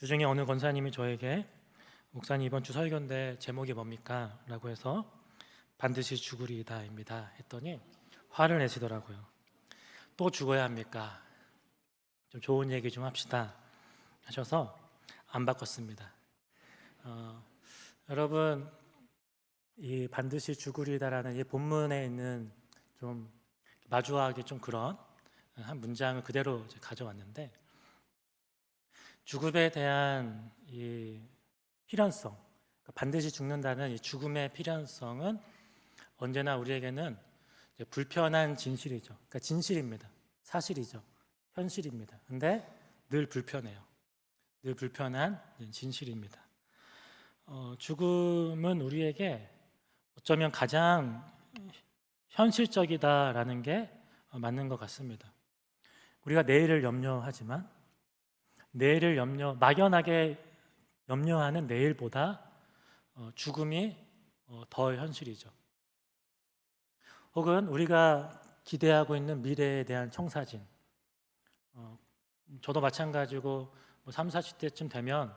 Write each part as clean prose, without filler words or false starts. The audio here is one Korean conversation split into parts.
주중에 어느 권사님이 저에게 목사님 이번 주 설교인데 제목이 뭡니까? 라고 해서 반드시 죽으리이다입니다 했더니 화를 내시더라고요. 또 죽어야 합니까? 좀 좋은 얘기 좀 합시다 하셔서 안 바꿨습니다. 여러분, 이 반드시 죽으리다라는 이 본문에 있는 좀 마주하기 좀 그런 한 문장을 그대로 이제 가져왔는데, 죽음에 대한 이 필연성, 그러니까 반드시 죽는다는 이 죽음의 필연성은 언제나 우리에게는 이제 불편한 진실이죠. 그러니까 진실입니다. 사실이죠. 현실입니다. 근데 늘 불편해요. 늘 불편한 진실입니다. 죽음은 우리에게 어쩌면 가장 현실적이다라는 게 맞는 것 같습니다. 우리가 내일을 염려하지만 내일을 막연하게 염려하는 내일보다 죽음이 더 현실이죠. 혹은 우리가 기대하고 있는 미래에 대한 청사진, 저도 마찬가지고 3, 40대쯤 되면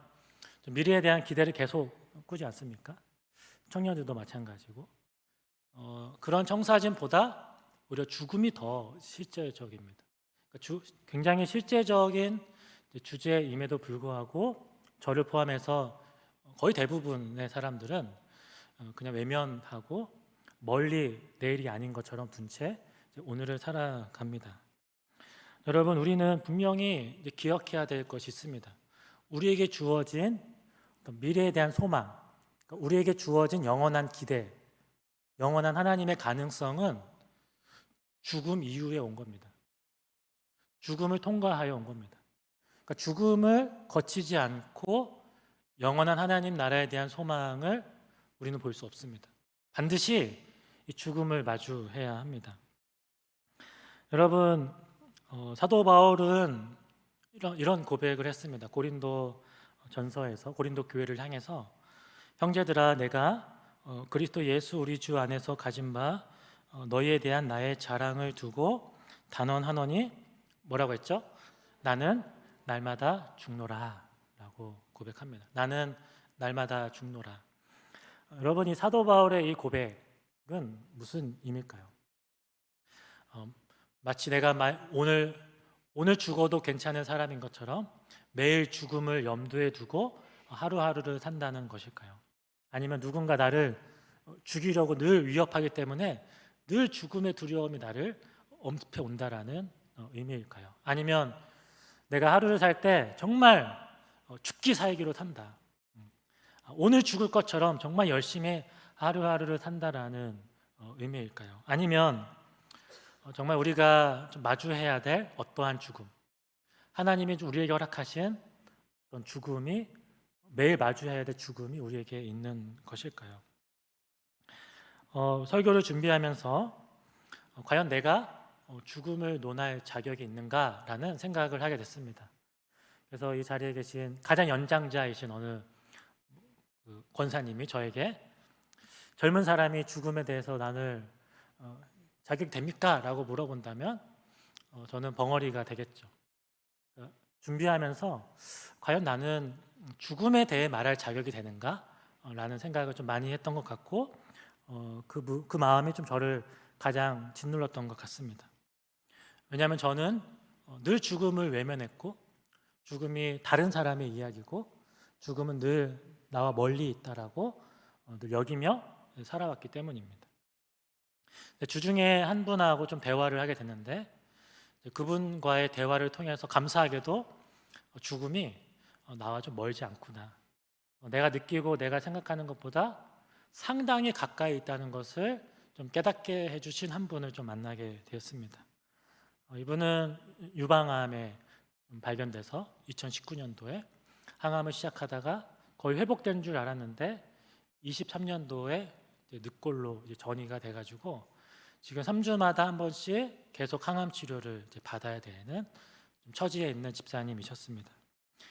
미래에 대한 기대를 계속 꾸지 않습니까? 청년들도 마찬가지고 그런 청사진보다 오히려 죽음이 더 실제적입니다. 그러니까 굉장히 실제적인 주제임에도 불구하고 저를 포함해서 거의 대부분의 사람들은 그냥 외면하고 멀리 내일이 아닌 것처럼 둔 채 오늘을 살아갑니다. 여러분, 우리는 분명히 기억해야 될 것이 있습니다. 우리에게 주어진 미래에 대한 소망, 우리에게 주어진 영원한 기대, 영원한 하나님의 가능성은 죽음 이후에 온 겁니다. 죽음을 통과하여 온 겁니다. 그러니까 죽음을 거치지 않고 영원한 하나님 나라에 대한 소망을 우리는 볼 수 없습니다. 반드시 이 죽음을 마주해야 합니다. 여러분, 사도 바울은 이런 고백을 했습니다. 고린도 전서에서 고린도 교회를 향해서 형제들아, 내가 그리스도 예수 우리 주 안에서 가진 바 너희에 대한 나의 자랑을 두고 단언하노니 뭐라고 했죠? 나는 날마다 죽노라 라고 고백합니다. 나는 날마다 죽노라. 여러분, 이 사도 바울의 이 고백은 무슨 의미일까요? 마치 내가 오늘 죽어도 괜찮은 사람인 것처럼 매일 죽음을 염두에 두고 하루하루를 산다는 것일까요? 아니면 누군가 나를 죽이려고 늘 위협하기 때문에 늘 죽음의 두려움이 나를 엄습해 온다라는 의미일까요? 아니면 내가 하루를 살 때 정말 죽기 살기로 산다, 오늘 죽을 것처럼 정말 열심히 하루하루를 산다라는 의미일까요? 아니면 정말 우리가 좀 마주해야 될 어떠한 죽음, 하나님이 우리에게 허락하신 어떤 죽음이, 매일 마주해야 될 죽음이 우리에게 있는 것일까요? 설교를 준비하면서 과연 내가 죽음을 논할 자격이 있는가라는 생각을 하게 됐습니다. 그래서 이 자리에 계신 가장 연장자이신 어느 권사님이 저에게 젊은 사람이 죽음에 대해서 나눌 자격 됩니까? 라고 물어본다면 저는 벙어리가 되겠죠. 준비하면서 과연 나는 죽음에 대해 말할 자격이 되는가? 라는 생각을 좀 많이 했던 것 같고 그 마음이 좀 저를 가장 짓눌렀던 것 같습니다. 왜냐하면 저는 늘 죽음을 외면했고 죽음이 다른 사람의 이야기고 죽음은 늘 나와 멀리 있다라고 늘 여기며 살아왔기 때문입니다. 주중에 한 분하고 좀 대화를 하게 됐는데 그분과의 대화를 통해서 감사하게도 죽음이 나와 좀 멀지 않구나, 내가 느끼고 내가 생각하는 것보다 상당히 가까이 있다는 것을 좀 깨닫게 해주신 한 분을 좀 만나게 되었습니다. 이분은 유방암에 발견돼서 2019년도에 항암을 시작하다가 거의 회복된 줄 알았는데 23년도에 늑골로 전이가 돼가지고 지금 3주마다 한 번씩 계속 항암 치료를 받아야 되는 처지에 있는 집사님이셨습니다.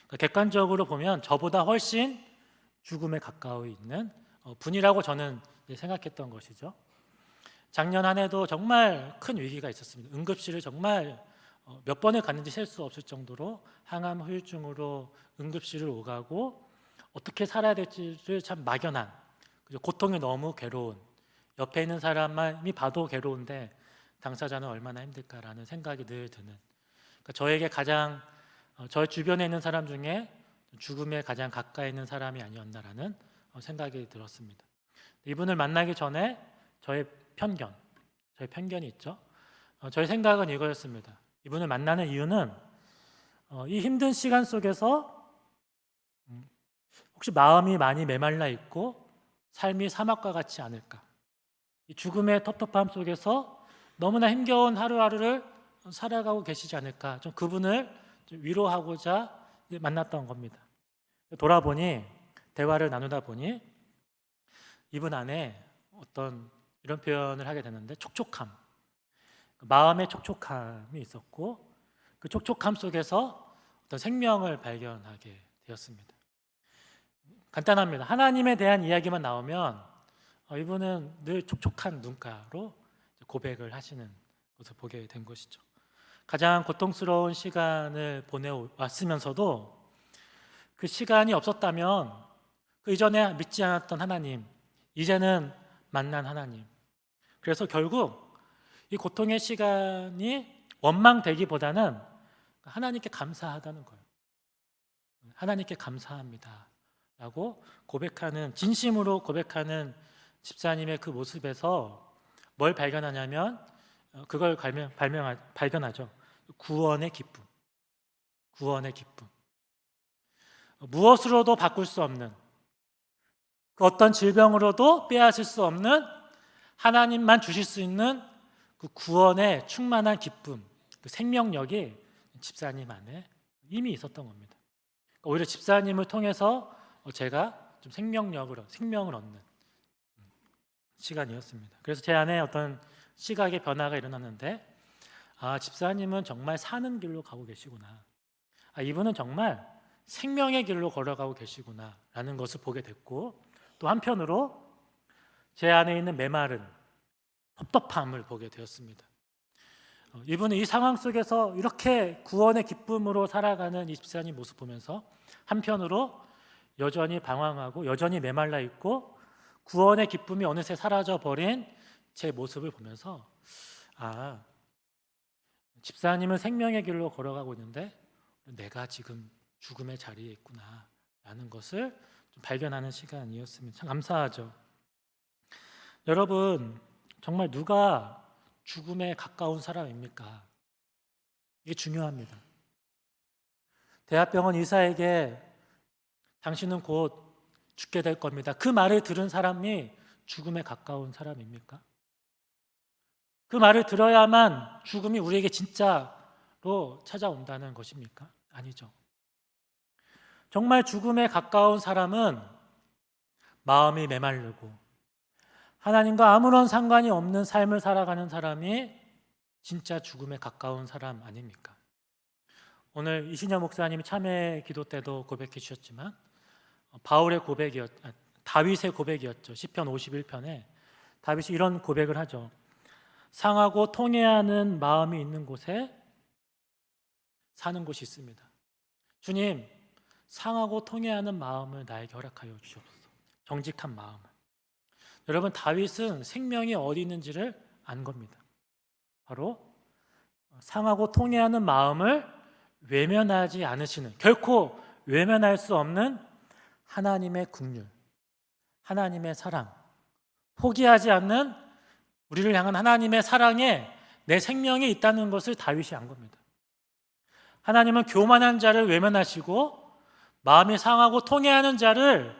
그러니까 객관적으로 보면 저보다 훨씬 죽음에 가까이 있는 분이라고 저는 생각했던 것이죠. 작년 한 해도 정말 큰 위기가 있었습니다. 응급실을 정말 몇 번을 갔는지 셀 수 없을 정도로 항암 후유증으로 응급실을 오가고 어떻게 살아야 될지를 참 막연한, 고통이 너무 괴로운, 옆에 있는 사람이 봐도 괴로운데 당사자는 얼마나 힘들까라는 생각이 늘 드는, 그러니까 저에게 가장 저의 주변에 있는 사람 중에 죽음에 가장 가까이 있는 사람이 아니었나라는 생각이 들었습니다. 이분을 만나기 전에 저의 편견이 있죠. 저의 생각은 이거였습니다. 이분을 만나는 이유는 이 힘든 시간 속에서 혹시 마음이 많이 메말라 있고 삶이 사막과 같지 않을까, 이 죽음의 텁텁함 속에서 너무나 힘겨운 하루하루를 살아가고 계시지 않을까, 좀 그분을 좀 위로하고자 만났던 겁니다. 돌아보니, 대화를 나누다 보니 이분 안에 어떤 이런 표현을 하게 되는데, 촉촉함, 마음의 촉촉함이 있었고 그 촉촉함 속에서 어떤 생명을 발견하게 되었습니다. 간단합니다. 하나님에 대한 이야기만 나오면 이분은 늘 촉촉한 눈가로 고백을 하시는 것을 보게 된 것이죠. 가장 고통스러운 시간을 보내왔으면서도 그 시간이 없었다면 그 이전에 믿지 않았던 하나님, 이제는 만난 하나님, 그래서 결국 이 고통의 시간이 원망되기보다는 하나님께 감사하다는 거예요. 하나님께 감사합니다 라고 고백하는, 진심으로 고백하는 집사님의 그 모습에서 뭘 발견하냐면 그걸 발견하죠. 구원의 기쁨. 무엇으로도 바꿀 수 없는, 그 어떤 질병으로도 빼앗을 수 없는, 하나님만 주실 수 있는 그 구원의 충만한 기쁨, 그 생명력이 집사님 안에 이미 있었던 겁니다. 오히려 집사님을 통해서 제가 좀 생명을 얻는 시간이었습니다. 그래서 제 안에 어떤 시각의 변화가 일어났는데, 집사님은 정말 사는 길로 가고 계시구나, 이분은 정말 생명의 길로 걸어가고 계시구나 라는 것을 보게 됐고, 또 한편으로 제 안에 있는 메마른 텁텁함을 보게 되었습니다. 이분은 이 상황 속에서 이렇게 구원의 기쁨으로 살아가는 이 집사님 모습 보면서 한편으로 여전히 방황하고 여전히 메말라 있고 구원의 기쁨이 어느새 사라져 버린 제 모습을 보면서 집사님은 생명의 길로 걸어가고 있는데 내가 지금 죽음의 자리에 있구나 라는 것을 좀 발견하는 시간이었습니다. 참 감사하죠. 여러분, 정말 누가 죽음에 가까운 사람입니까? 이게 중요합니다. 대학병원 의사에게 당신은 곧 죽게 될 겁니다, 그 말을 들은 사람이 죽음에 가까운 사람입니까? 그 말을 들어야만 죽음이 우리에게 진짜로 찾아온다는 것입니까? 아니죠. 정말 죽음에 가까운 사람은 마음이 메마르고 하나님과 아무런 상관이 없는 삶을 살아가는 사람이 진짜 죽음에 가까운 사람 아닙니까? 오늘 이신영 목사님이 참회 기도 때도 고백해 주셨지만 다윗의 고백이었죠. 시편 51편에 다윗이 이런 고백을 하죠. 상하고 통회하는 마음이 있는 곳에 사는 곳이 있습니다. 주님, 상하고 통회하는 마음을 나에게 허락하여 주옵소서. 정직한 마음을. 여러분, 다윗은 생명이 어디 있는지를 안 겁니다. 바로 상하고 통회하는 마음을 외면하지 않으시는, 결코 외면할 수 없는 하나님의 긍휼, 하나님의 사랑, 포기하지 않는 우리를 향한 하나님의 사랑에 내 생명이 있다는 것을 다윗이 안 겁니다. 하나님은 교만한 자를 외면하시고 마음이 상하고 통회하는 자를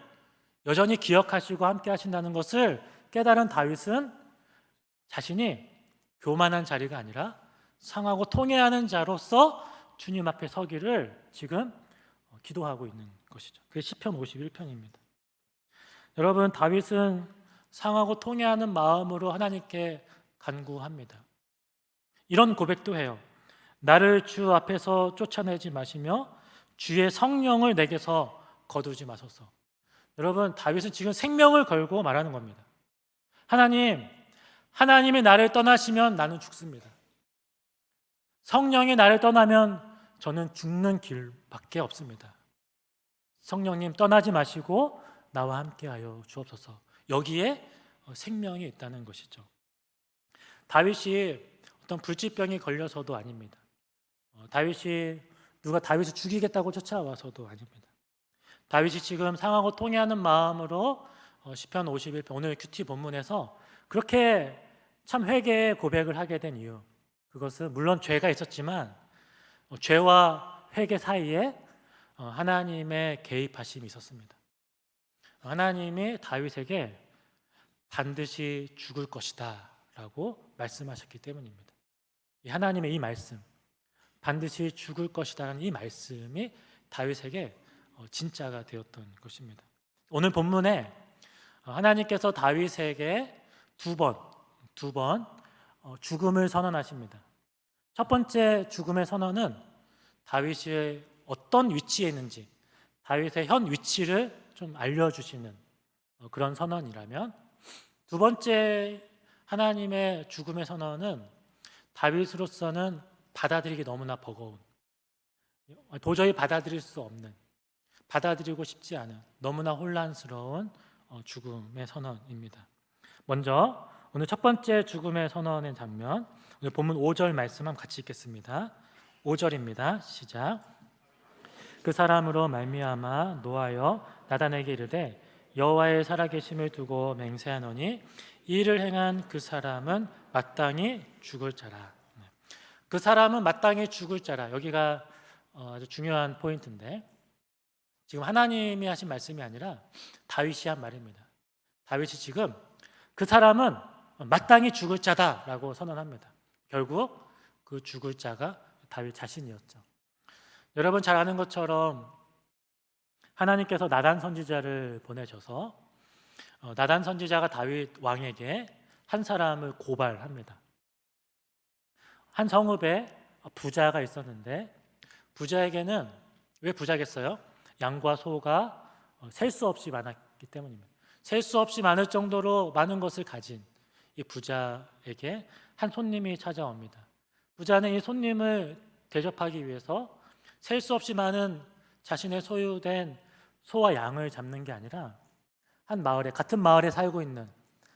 여전히 기억하시고 함께 하신다는 것을 깨달은 다윗은 자신이 교만한 자리가 아니라 상하고 통회하는 자로서 주님 앞에 서기를 지금 기도하고 있는 것이죠. 그게 시편 51편입니다. 여러분, 다윗은 상하고 통회하는 마음으로 하나님께 간구합니다. 이런 고백도 해요. 나를 주 앞에서 쫓아내지 마시며 주의 성령을 내게서 거두지 마소서. 여러분, 다윗은 지금 생명을 걸고 말하는 겁니다. 하나님이 나를 떠나시면 나는 죽습니다. 성령이 나를 떠나면 저는 죽는 길밖에 없습니다. 성령님 떠나지 마시고 나와 함께하여 주옵소서. 여기에 생명이 있다는 것이죠. 다윗이 어떤 불치병이 걸려서도 아닙니다. 다윗이 누가 다윗을 죽이겠다고 쫓아와서도 아닙니다. 다윗이 지금 상하고 통회하는 마음으로 시편 51편 오늘 큐티 본문에서 그렇게 참 회개의 고백을 하게 된 이유, 그것은 물론 죄가 있었지만 죄와 회개 사이에 하나님의 개입하심이 있었습니다. 하나님이 다윗에게 반드시 죽을 것이다 라고 말씀하셨기 때문입니다. 하나님의 이 말씀, 반드시 죽을 것이다라는 이 말씀이 다윗에게 진짜가 되었던 것입니다. 오늘 본문에 하나님께서 다윗에게 두 번 죽음을 선언하십니다. 첫 번째 죽음의 선언은 다윗이 어떤 위치에 있는지, 다윗의 현 위치를 좀 알려주시는 그런 선언이라면, 두 번째 하나님의 죽음의 선언은 다윗으로서는 받아들이기 너무나 버거운, 도저히 받아들일 수 없는, 받아들이고 싶지 않은 너무나 혼란스러운 죽음의 선언입니다. 먼저 오늘 첫 번째 죽음의 선언의 장면, 오늘 본문 5절 말씀 한번 같이 읽겠습니다. 5절입니다. 시작. 그 사람으로 말미암아 노하여 나단에게 이르되 여호와의 살아계심을 두고 맹세하노니 이 일을 행한 그 사람은 마땅히 죽을 자라. 그 사람은 마땅히 죽을 자라. 여기가 아주 중요한 포인트인데, 지금 하나님이 하신 말씀이 아니라 다윗이 한 말입니다. 다윗이 지금 그 사람은 마땅히 죽을 자다라고 선언합니다. 결국 그 죽을 자가 다윗 자신이었죠. 여러분 잘 아는 것처럼 하나님께서 나단 선지자를 보내셔서 나단 선지자가 다윗 왕에게 한 사람을 고발합니다. 한 성읍에 부자가 있었는데, 부자에게는, 왜 부자겠어요? 양과 소가 셀 수 없이 많았기 때문입니다. 셀 수 없이 많을 정도로 많은 것을 가진 이 부자에게 한 손님이 찾아옵니다. 부자는 이 손님을 대접하기 위해서 셀 수 없이 많은 자신의 소유된 소와 양을 잡는 게 아니라 한 마을에, 같은 마을에 살고 있는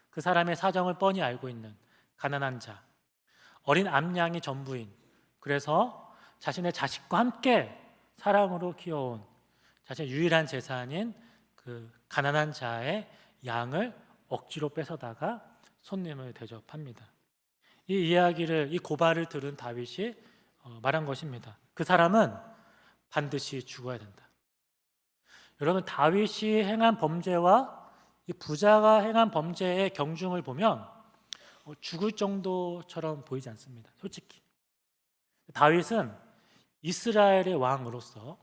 그 사람의 사정을 뻔히 알고 있는 가난한 자, 어린 암양이 전부인, 그래서 자신의 자식과 함께 사랑으로 키워온 자신의 유일한 재산인 그 가난한 자의 양을 억지로 뺏어다가 손님을 대접합니다. 이 이야기를, 이 고발을 들은 다윗이 말한 것입니다. 그 사람은 반드시 죽어야 된다. 여러분, 다윗이 행한 범죄와 이 부자가 행한 범죄의 경중을 보면 죽을 정도처럼 보이지 않습니다. 솔직히 다윗은 이스라엘의 왕으로서,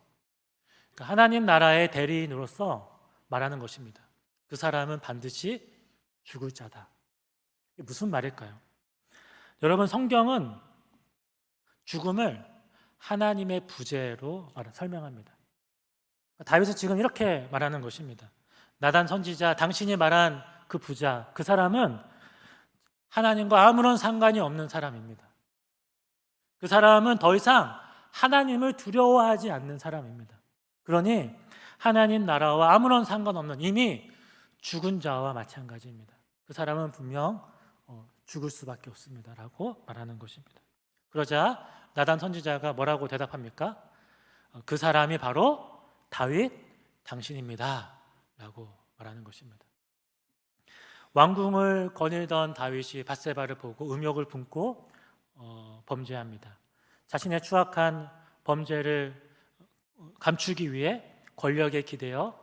그러니까 하나님 나라의 대리인으로서 말하는 것입니다. 그 사람은 반드시 죽을 자다. 이게 무슨 말일까요? 여러분, 성경은 죽음을 하나님의 부재로 설명합니다. 다윗은 지금 이렇게 말하는 것입니다. 나단 선지자, 당신이 말한 그 부자, 그 사람은 하나님과 아무런 상관이 없는 사람입니다. 그 사람은 더 이상 하나님을 두려워하지 않는 사람입니다. 그러니 하나님 나라와 아무런 상관없는 이미 죽은 자와 마찬가지입니다. 그 사람은 분명 죽을 수밖에 없습니다 라고 말하는 것입니다. 그러자 나단 선지자가 뭐라고 대답합니까? 그 사람이 바로 다윗 당신입니다 라고 말하는 것입니다. 왕궁을 거닐던 다윗이 밧세바를 보고 음욕을 품고 범죄합니다. 자신의 추악한 범죄를 감추기 위해 권력에 기대어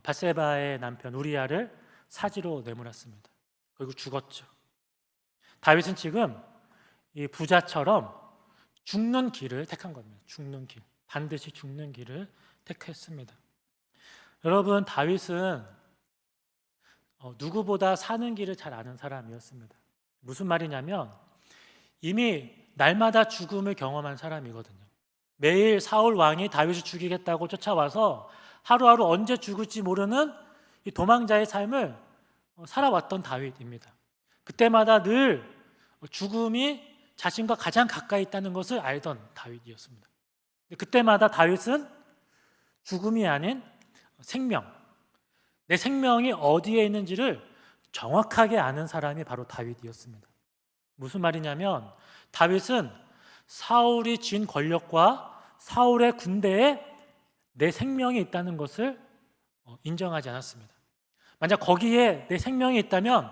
밧세바의 남편 우리야를 사지로 내몰았습니다. 그리고 죽었죠. 다윗은 지금 이 부자처럼 죽는 길을 택한 겁니다. 죽는 길, 반드시 죽는 길을 택했습니다. 여러분, 다윗은 누구보다 사는 길을 잘 아는 사람이었습니다. 무슨 말이냐면 이미 날마다 죽음을 경험한 사람이거든요. 매일 사울 왕이 다윗을 죽이겠다고 쫓아와서 하루하루 언제 죽을지 모르는 이 도망자의 삶을 살아왔던 다윗입니다. 그때마다 늘 죽음이 자신과 가장 가까이 있다는 것을 알던 다윗이었습니다. 그때마다 다윗은 죽음이 아닌 생명, 내 생명이 어디에 있는지를 정확하게 아는 사람이 바로 다윗이었습니다. 무슨 말이냐면 다윗은 사울이 쥔 권력과 사울의 군대에 내 생명이 있다는 것을 인정하지 않았습니다. 만약 거기에 내 생명이 있다면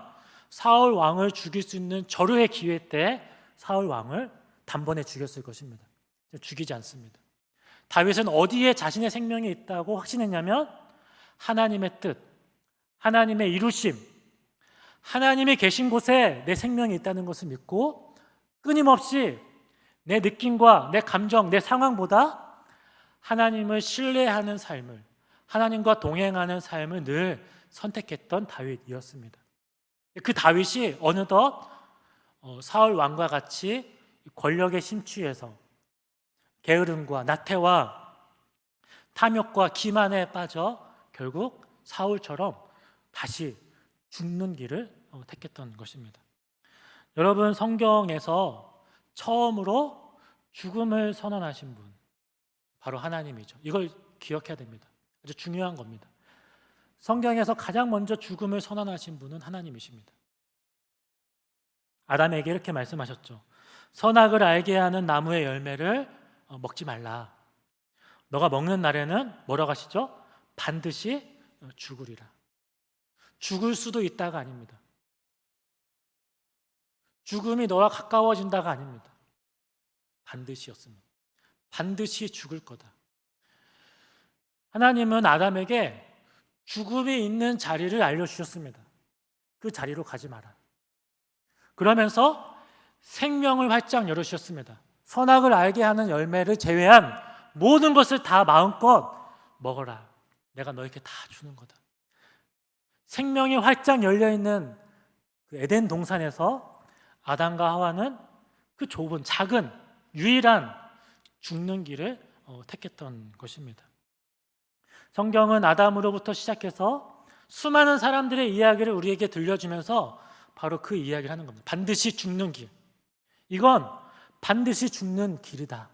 사울 왕을 죽일 수 있는 절호의 기회 때 사울 왕을 단번에 죽였을 것입니다. 죽이지 않습니다. 다윗은 어디에 자신의 생명이 있다고 확신했냐면 하나님의 뜻, 하나님의 이루심, 하나님이 계신 곳에 내 생명이 있다는 것을 믿고 끊임없이 내 느낌과 내 감정, 내 상황보다 하나님을 신뢰하는 삶을, 하나님과 동행하는 삶을 늘 선택했던 다윗이었습니다. 그 다윗이 어느덧 사울 왕과 같이 권력에 심취해서 게으름과 나태와 탐욕과 기만에 빠져 결국 사울처럼 다시 죽는 길을 택했던 것입니다. 여러분, 성경에서 처음으로 죽음을 선언하신 분 바로 하나님이죠. 이걸 기억해야 됩니다. 아주 중요한 겁니다. 성경에서 가장 먼저 죽음을 선언하신 분은 하나님이십니다. 아담에게 이렇게 말씀하셨죠. 선악을 알게 하는 나무의 열매를 먹지 말라. 너가 먹는 날에는 뭐라고 하시죠? 반드시 죽으리라. 죽을 수도 있다가 아닙니다. 죽음이 너와 가까워진다가 아닙니다. 반드시였습니다. 반드시 죽을 거다. 하나님은 아담에게 죽음이 있는 자리를 알려주셨습니다. 그 자리로 가지 마라. 그러면서 생명을 활짝 열어주셨습니다. 선악을 알게 하는 열매를 제외한 모든 것을 다 마음껏 먹어라. 내가 너에게 다 주는 거다. 생명이 활짝 열려있는 그 에덴 동산에서 아담과 하와는 그 좁은 작은 유일한 죽는 길을 택했던 것입니다. 성경은 아담으로부터 시작해서 수많은 사람들의 이야기를 우리에게 들려주면서 바로 그 이야기를 하는 겁니다. 반드시 죽는 길. 이건 반드시 죽는 길이다.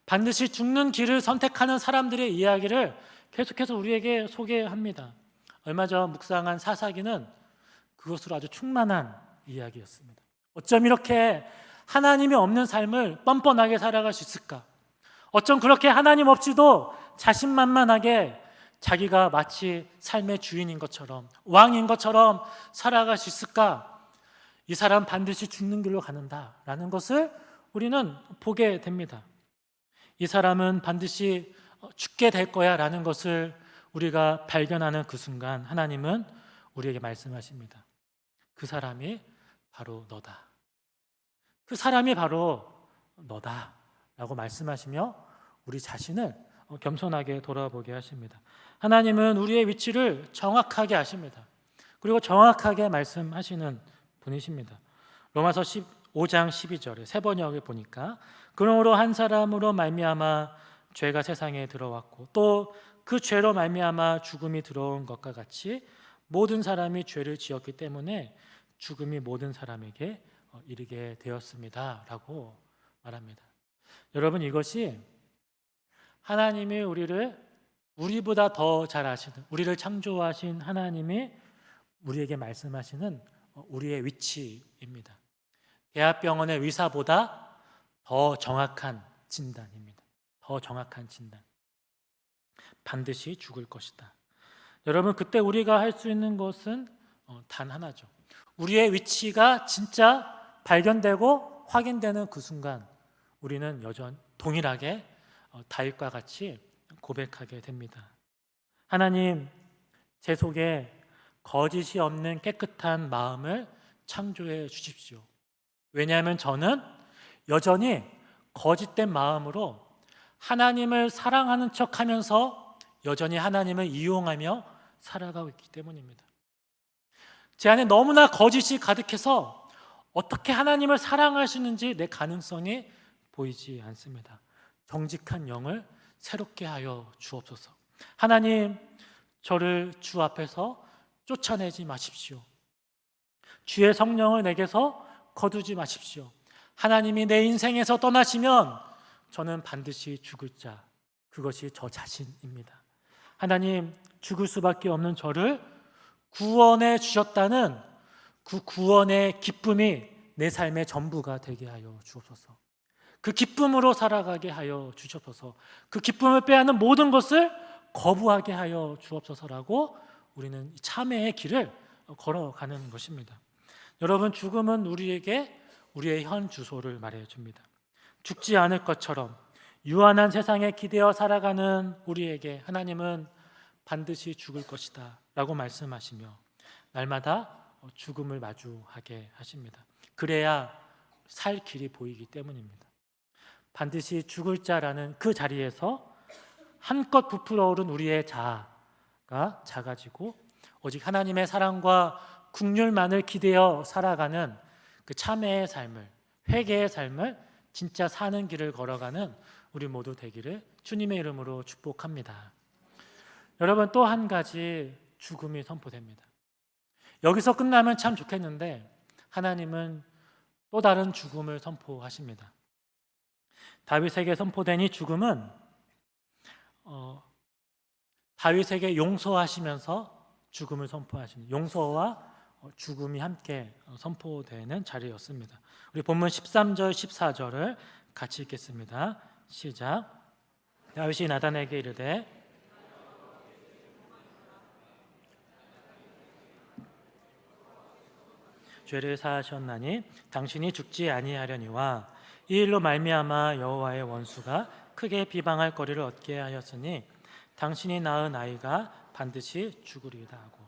반드시 죽는 길을 선택하는 사람들의 이야기를 계속해서 우리에게 소개합니다. 얼마 전 묵상한 사사기는 그것으로 아주 충만한 이야기였습니다. 어쩜 이렇게 하나님이 없는 삶을 뻔뻔하게 살아갈 수 있을까? 어쩜 그렇게 하나님 없이도 자신만만하게 자기가 마치 삶의 주인인 것처럼 왕인 것처럼 살아갈 수 있을까? 이 사람 반드시 죽는 길로 가는다라는 것을 우리는 보게 됩니다. 이 사람은 반드시 죽게 될 거야 라는 것을 우리가 발견하는 그 순간 하나님은 우리에게 말씀하십니다. 그 사람이 바로 너다. 그 사람이 바로 너다 라고 말씀하시며 우리 자신을 겸손하게 돌아보게 하십니다. 하나님은 우리의 위치를 정확하게 아십니다. 그리고 정확하게 말씀하시는 분이십니다. 로마서 15장 12절에 새 번역을 보니까 그러므로 한 사람으로 말미암아 죄가 세상에 들어왔고 또 그 죄로 말미암아 죽음이 들어온 것과 같이 모든 사람이 죄를 지었기 때문에 죽음이 모든 사람에게 이르게 되었습니다 라고 말합니다. 여러분, 이것이 하나님이 우리보다 더 잘 아시는, 우리를 창조하신 하나님이 우리에게 말씀하시는 우리의 위치입니다. 대학병원의 의사보다 더 정확한 진단입니다. 더 정확한 진단. 반드시 죽을 것이다. 여러분, 그때 우리가 할 수 있는 것은 단 하나죠. 우리의 위치가 진짜 발견되고 확인되는 그 순간 우리는 여전히 동일하게 다윗과 같이 고백하게 됩니다. 하나님, 제 속에 거짓이 없는 깨끗한 마음을 창조해 주십시오. 왜냐하면 저는 여전히 거짓된 마음으로 하나님을 사랑하는 척하면서 여전히 하나님을 이용하며 살아가고 있기 때문입니다. 제 안에 너무나 거짓이 가득해서 어떻게 하나님을 사랑하시는지 내 가능성이 보이지 않습니다. 정직한 영을 새롭게 하여 주옵소서. 하나님, 저를 주 앞에서 쫓아내지 마십시오. 주의 성령을 내게서 거두지 마십시오. 하나님이 내 인생에서 떠나시면 저는 반드시 죽을 자, 그것이 저 자신입니다. 하나님, 죽을 수밖에 없는 저를 구원해 주셨다는 그 구원의 기쁨이 내 삶의 전부가 되게 하여 주옵소서. 그 기쁨으로 살아가게 하여 주옵소서. 그 기쁨을 빼앗는 모든 것을 거부하게 하여 주옵소서라고 우리는 참회의 길을 걸어가는 것입니다. 여러분, 죽음은 우리에게 우리의 현 주소를 말해줍니다. 죽지 않을 것처럼 유한한 세상에 기대어 살아가는 우리에게 하나님은 반드시 죽을 것이다 라고 말씀하시며 날마다 죽음을 마주하게 하십니다. 그래야 살 길이 보이기 때문입니다. 반드시 죽을 자라는 그 자리에서 한껏 부풀어 오른 우리의 자아가 작아지고 오직 하나님의 사랑과 긍휼만을 기대어 살아가는 그 참회의 삶을, 회개의 삶을 진짜 사는 길을 걸어가는 우리 모두 되기를 주님의 이름으로 축복합니다. 여러분, 또 한 가지 죽음이 선포됩니다. 여기서 끝나면 참 좋겠는데 하나님은 또 다른 죽음을 선포하십니다. 다윗에게 선포된 이 죽음은 다윗에게 용서하시면서 죽음을 선포하십니다. 용서와 죽음이 함께 선포되는 자리였습니다. 우리 본문 13절 14절을 같이 읽겠습니다. 시작. 다윗이 나단에게 이르되 죄를 사하셨나니 당신이 죽지 아니하려니와 이 일로 말미암아 여호와의 원수가 크게 비방할 거리를 얻게 하였으니 당신이 낳은 아이가 반드시 죽으리이다 하고.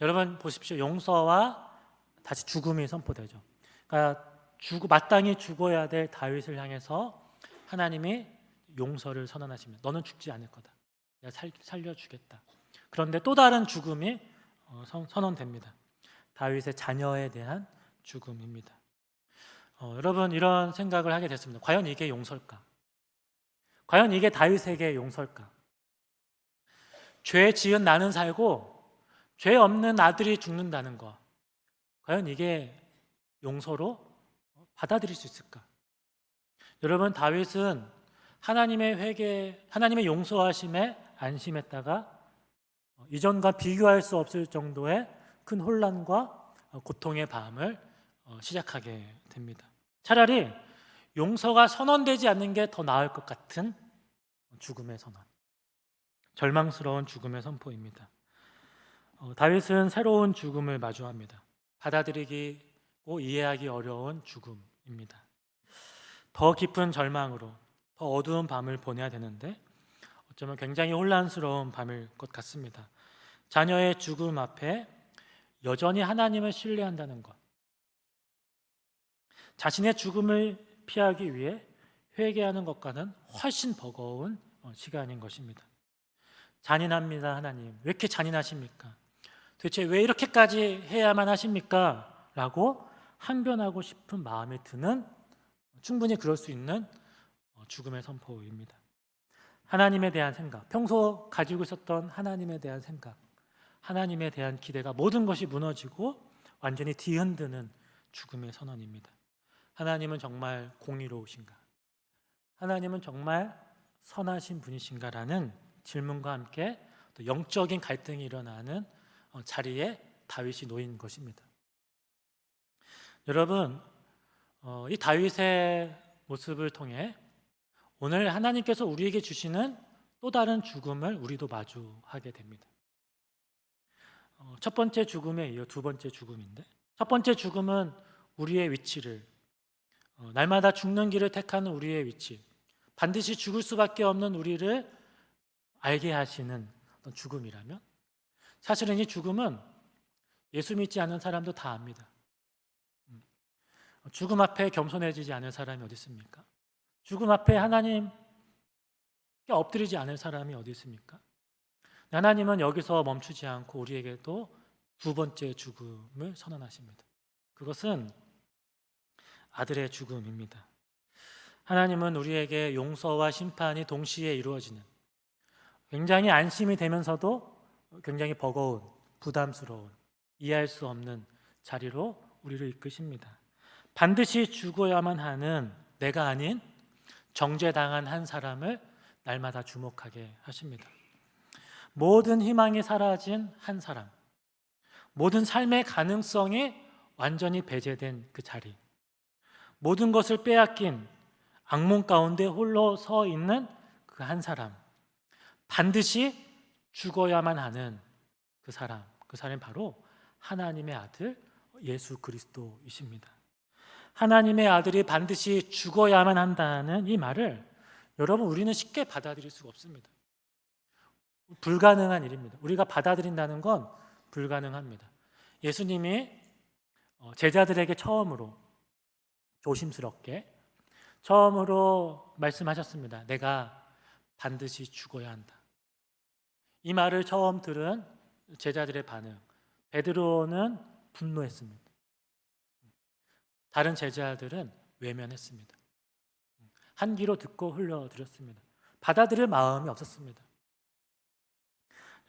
여러분 보십시오. 용서와 다시 죽음이 선포되죠. 그러니까 마땅히 죽어야 될 다윗을 향해서 하나님이 용서를 선언하시면 너는 죽지 않을 거다. 내가 살려주겠다. 그런데 또 다른 죽음이 선언됩니다. 다윗의 자녀에 대한 죽음입니다. 여러분 이런 생각을 하게 됐습니다. 과연 이게 용서일까? 과연 이게 다윗에게 용서일까? 죄 지은 나는 살고 죄 없는 아들이 죽는다는 거, 과연 이게 용서로 받아들일 수 있을까? 여러분 다윗은 하나님의 용서하심에 안심했다가 이전과 비교할 수 없을 정도의 큰 혼란과 고통의 밤을 시작하게 됩니다. 차라리 용서가 선언되지 않는 게 더 나을 것 같은 죽음의 선언, 절망스러운 죽음의 선포입니다. 다윗은 새로운 죽음을 마주합니다. 받아들이고 이해하기 어려운 죽음입니다. 더 깊은 절망으로 더 어두운 밤을 보내야 되는데 어쩌면 굉장히 혼란스러운 밤일 것 같습니다. 자녀의 죽음 앞에 여전히 하나님을 신뢰한다는 것, 자신의 죽음을 피하기 위해 회개하는 것과는 훨씬 버거운 시간인 것입니다. 잔인합니다. 하나님, 왜 이렇게 잔인하십니까? 도대체 왜 이렇게까지 해야만 하십니까? 라고 항변하고 싶은 마음이 드는, 충분히 그럴 수 있는 죽음의 선포입니다. 하나님에 대한 생각, 평소 가지고 있었던 하나님에 대한 생각, 하나님에 대한 기대가 모든 것이 무너지고 완전히 뒤흔드는 죽음의 선언입니다. 하나님은 정말 공의로우신가? 하나님은 정말 선하신 분이신가라는 질문과 함께 또 영적인 갈등이 일어나는 자리에 다윗이 놓인 것입니다. 여러분, 이 다윗의 모습을 통해 오늘 하나님께서 우리에게 주시는 또 다른 죽음을 우리도 마주하게 됩니다. 첫 번째 죽음에 이어 두 번째 죽음인데, 첫 번째 죽음은 우리의 위치를, 날마다 죽는 길을 택하는 우리의 위치, 반드시 죽을 수밖에 없는 우리를 알게 하시는 어떤 죽음이라면, 사실은 이 죽음은 예수 믿지 않는 사람도 다 압니다. 죽음 앞에 겸손해지지 않을 사람이 어디 있습니까? 죽음 앞에 하나님께 엎드리지 않을 사람이 어디 있습니까? 하나님은 여기서 멈추지 않고 우리에게도 두 번째 죽음을 선언하십니다. 그것은 아들의 죽음입니다. 하나님은 우리에게 용서와 심판이 동시에 이루어지는, 굉장히 안심이 되면서도 굉장히 버거운, 부담스러운, 이해할 수 없는 자리로 우리를 이끄십니다. 반드시 죽어야만 하는 내가 아닌 정죄당한 한 사람을 날마다 주목하게 하십니다. 모든 희망이 사라진 한 사람, 모든 삶의 가능성이 완전히 배제된 그 자리, 모든 것을 빼앗긴 악몽 가운데 홀로 서 있는 그 한 사람, 반드시 죽어야만 하는 그 사람이 바로 하나님의 아들 예수 그리스도이십니다. 하나님의 아들이 반드시 죽어야만 한다는 이 말을 여러분 우리는 쉽게 받아들일 수가 없습니다. 불가능한 일입니다. 우리가 받아들인다는 건 불가능합니다. 예수님이 제자들에게 조심스럽게 처음으로 말씀하셨습니다. 내가 반드시 죽어야 한다. 이 말을 처음 들은 제자들의 반응, 베드로는 분노했습니다. 다른 제자들은 외면했습니다. 한 귀로 듣고 흘려들었습니다. 받아들일 마음이 없었습니다.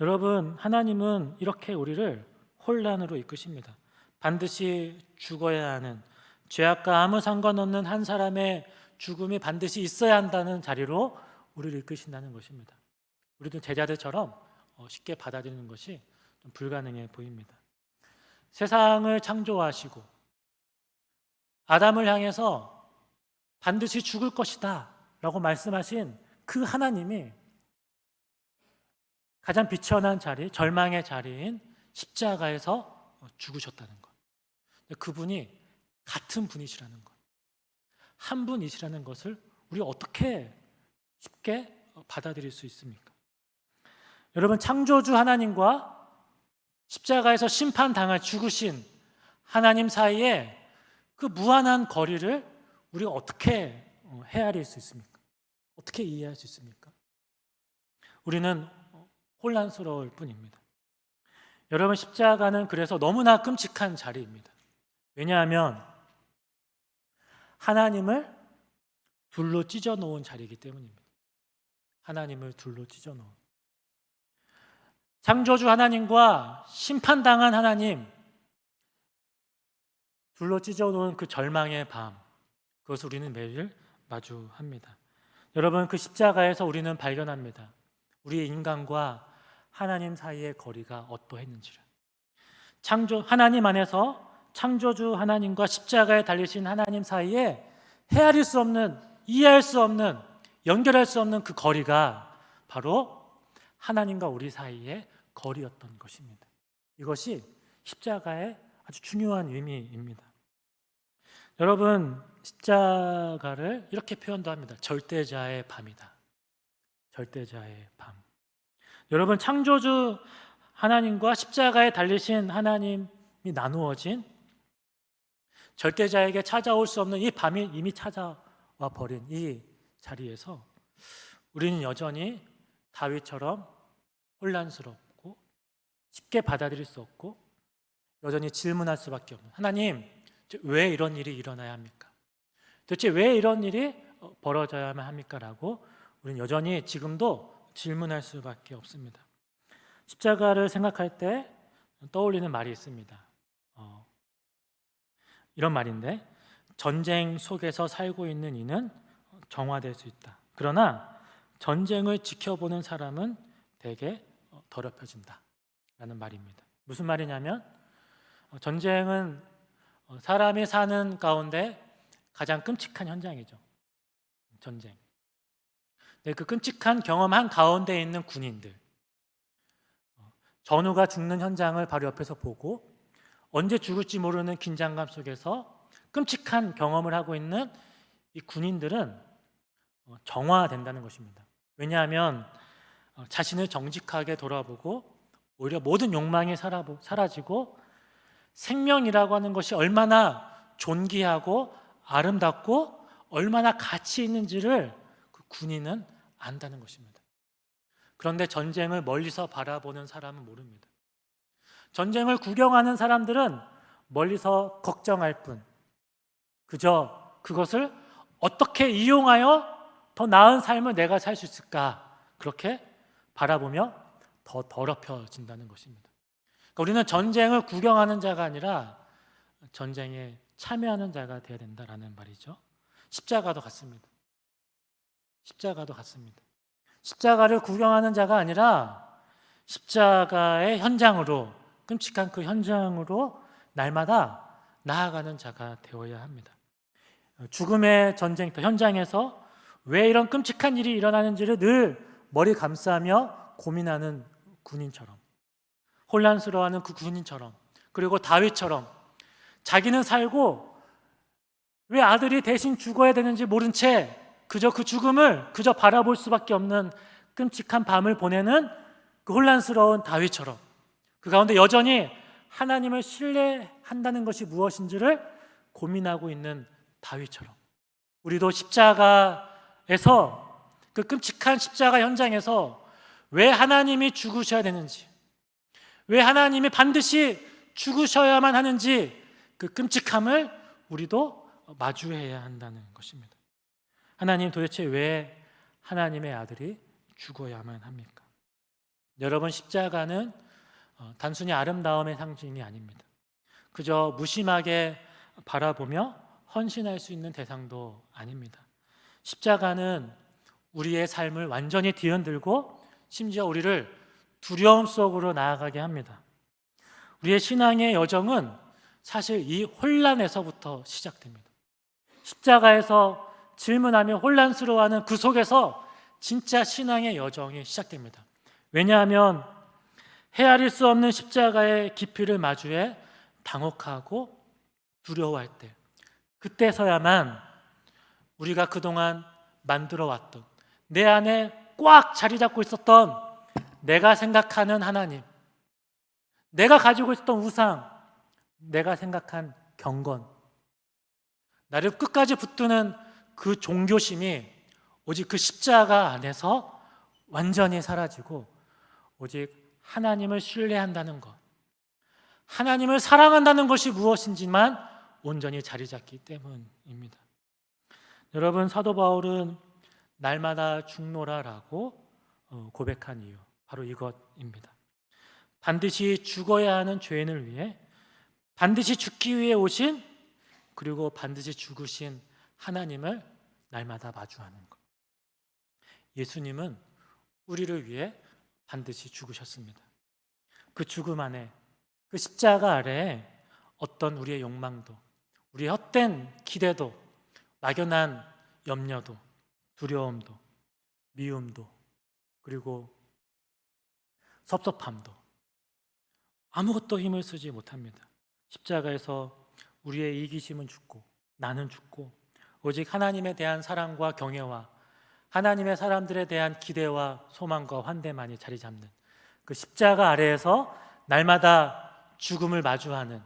여러분, 하나님은 이렇게 우리를 혼란으로 이끄십니다. 반드시 죽어야 하는, 죄악과 아무 상관없는 한 사람의 죽음이 반드시 있어야 한다는 자리로 우리를 이끄신다는 것입니다. 우리도 제자들처럼 쉽게 받아들이는 것이 좀 불가능해 보입니다. 세상을 창조하시고 아담을 향해서 반드시 죽을 것이다 라고 말씀하신 그 하나님이 가장 비천한 자리, 절망의 자리인 십자가에서 죽으셨다는 것. 그분이 같은 분이시라는 것, 한 분이시라는 것을 우리가 어떻게 쉽게 받아들일 수 있습니까? 여러분, 창조주 하나님과 십자가에서 심판당할 죽으신 하나님 사이에 그 무한한 거리를 우리가 어떻게 헤아릴 수 있습니까? 어떻게 이해할 수 있습니까? 우리는 혼란스러울 뿐입니다. 여러분, 십자가는 그래서 너무나 끔찍한 자리입니다. 왜냐하면 하나님을 둘로 찢어 놓은 자리이기 때문입니다. 하나님을 둘로 찢어 놓은, 창조주 하나님과 심판당한 하나님, 둘로 찢어 놓은 그 절망의 밤, 그것을 우리는 매일 마주합니다. 여러분, 그 십자가에서 우리는 발견합니다. 우리의 인간과 하나님 사이의 거리가 어떠했는지를. 하나님 안에서 창조주 하나님과 십자가에 달리신 하나님 사이에 헤아릴 수 없는, 이해할 수 없는, 연결할 수 없는 그 거리가 바로 하나님과 우리 사이의 거리였던 것입니다. 이것이 십자가의 아주 중요한 의미입니다. 여러분, 십자가를 이렇게 표현도 합니다. 절대자의 밤이다. 절대자의 밤. 여러분, 창조주 하나님과 십자가에 달리신 하나님이 나누어진 절대자에게 찾아올 수 없는 이 밤이 이미 찾아와 버린 이 자리에서 우리는 여전히 다윗처럼 혼란스럽고 쉽게 받아들일 수 없고 여전히 질문할 수밖에 없는, 하나님, 왜 이런 일이 일어나야 합니까? 도대체 왜 이런 일이 벌어져야만 합니까? 라고 우리는 여전히 지금도 질문할 수밖에 없습니다. 십자가를 생각할 때 떠올리는 말이 있습니다. 이런 말인데, 전쟁 속에서 살고 있는 이는 정화될 수 있다. 그러나 전쟁을 지켜보는 사람은 대개 더럽혀진다 라는 말입니다. 무슨 말이냐면, 전쟁은 사람이 사는 가운데 가장 끔찍한 현장이죠. 전쟁. 그 끔찍한 경험한 가운데 있는 군인들, 전우가 죽는 현장을 바로 옆에서 보고 언제 죽을지 모르는 긴장감 속에서 끔찍한 경험을 하고 있는 이 군인들은 정화된다는 것입니다. 왜냐하면 자신을 정직하게 돌아보고 오히려 모든 욕망이 사라지고 생명이라고 하는 것이 얼마나 존귀하고 아름답고 얼마나 가치 있는지를 그 군인은 안다는 것입니다. 그런데 전쟁을 멀리서 바라보는 사람은 모릅니다. 전쟁을 구경하는 사람들은 멀리서 걱정할 뿐, 그저 그것을 어떻게 이용하여 더 나은 삶을 내가 살 수 있을까, 그렇게 바라보며 더 더럽혀진다는 것입니다. 그러니까 우리는 전쟁을 구경하는 자가 아니라 전쟁에 참여하는 자가 되어야 된다라는 말이죠. 십자가도 같습니다. 십자가도 같습니다. 십자가를 구경하는 자가 아니라 십자가의 현장으로, 끔찍한 그 현장으로 날마다 나아가는 자가 되어야 합니다. 죽음의 전쟁터 현장에서 왜 이런 끔찍한 일이 일어나는지를 늘 머리 감싸며 고민하는 군인처럼, 혼란스러워하는 그 군인처럼, 그리고 다윗처럼 자기는 살고 왜 아들이 대신 죽어야 되는지 모른 채 그저 그 죽음을 그저 바라볼 수밖에 없는 끔찍한 밤을 보내는 그 혼란스러운 다윗처럼, 그 가운데 여전히 하나님을 신뢰한다는 것이 무엇인지를 고민하고 있는 다윗처럼, 우리도 십자가에서, 그 끔찍한 십자가 현장에서 왜 하나님이 죽으셔야 되는지, 왜 하나님이 반드시 죽으셔야만 하는지, 그 끔찍함을 우리도 마주해야 한다는 것입니다. 하나님, 도대체 왜 하나님의 아들이 죽어야만 합니까? 여러분, 십자가는 단순히 아름다움의 상징이 아닙니다. 그저 무심하게 바라보며 헌신할 수 있는 대상도 아닙니다. 십자가는 우리의 삶을 완전히 뒤흔들고 심지어 우리를 두려움 속으로 나아가게 합니다. 우리의 신앙의 여정은 사실 이 혼란에서부터 시작됩니다. 십자가에서 질문하며 혼란스러워하는 그 속에서 진짜 신앙의 여정이 시작됩니다. 왜냐하면 헤아릴 수 없는 십자가의 깊이를 마주해 당혹하고 두려워할 때, 그때서야만 우리가 그동안 만들어왔던, 내 안에 꽉 자리 잡고 있었던 내가 생각하는 하나님, 내가 가지고 있었던 우상, 내가 생각한 경건, 나를 끝까지 붙드는 그 종교심이 오직 그 십자가 안에서 완전히 사라지고 오직 하나님을 신뢰한다는 것, 하나님을 사랑한다는 것이 무엇인지만 온전히 자리 잡기 때문입니다. 여러분, 사도 바울은 날마다 죽노라라고 고백한 이유, 바로 이것입니다. 반드시 죽어야 하는 죄인을 위해, 반드시 죽기 위해 오신, 그리고 반드시 죽으신 하나님을 날마다 마주하는 것. 예수님은 우리를 위해 반드시 죽으셨습니다. 그 죽음 안에, 그 십자가 아래에 어떤 우리의 욕망도, 우리의 헛된 기대도, 막연한 염려도, 두려움도, 미움도, 그리고 섭섭함도 아무것도 힘을 쓰지 못합니다. 십자가에서 우리의 이기심은 죽고 나는 죽고 오직 하나님에 대한 사랑과 경외와 하나님의 사람들에 대한 기대와 소망과 환대만이 자리 잡는 그 십자가 아래에서 날마다 죽음을 마주하는,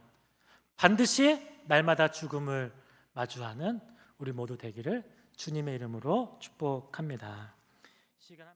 반드시 날마다 죽음을 마주하는 우리 모두 되기를 주님의 이름으로 축복합니다. 시간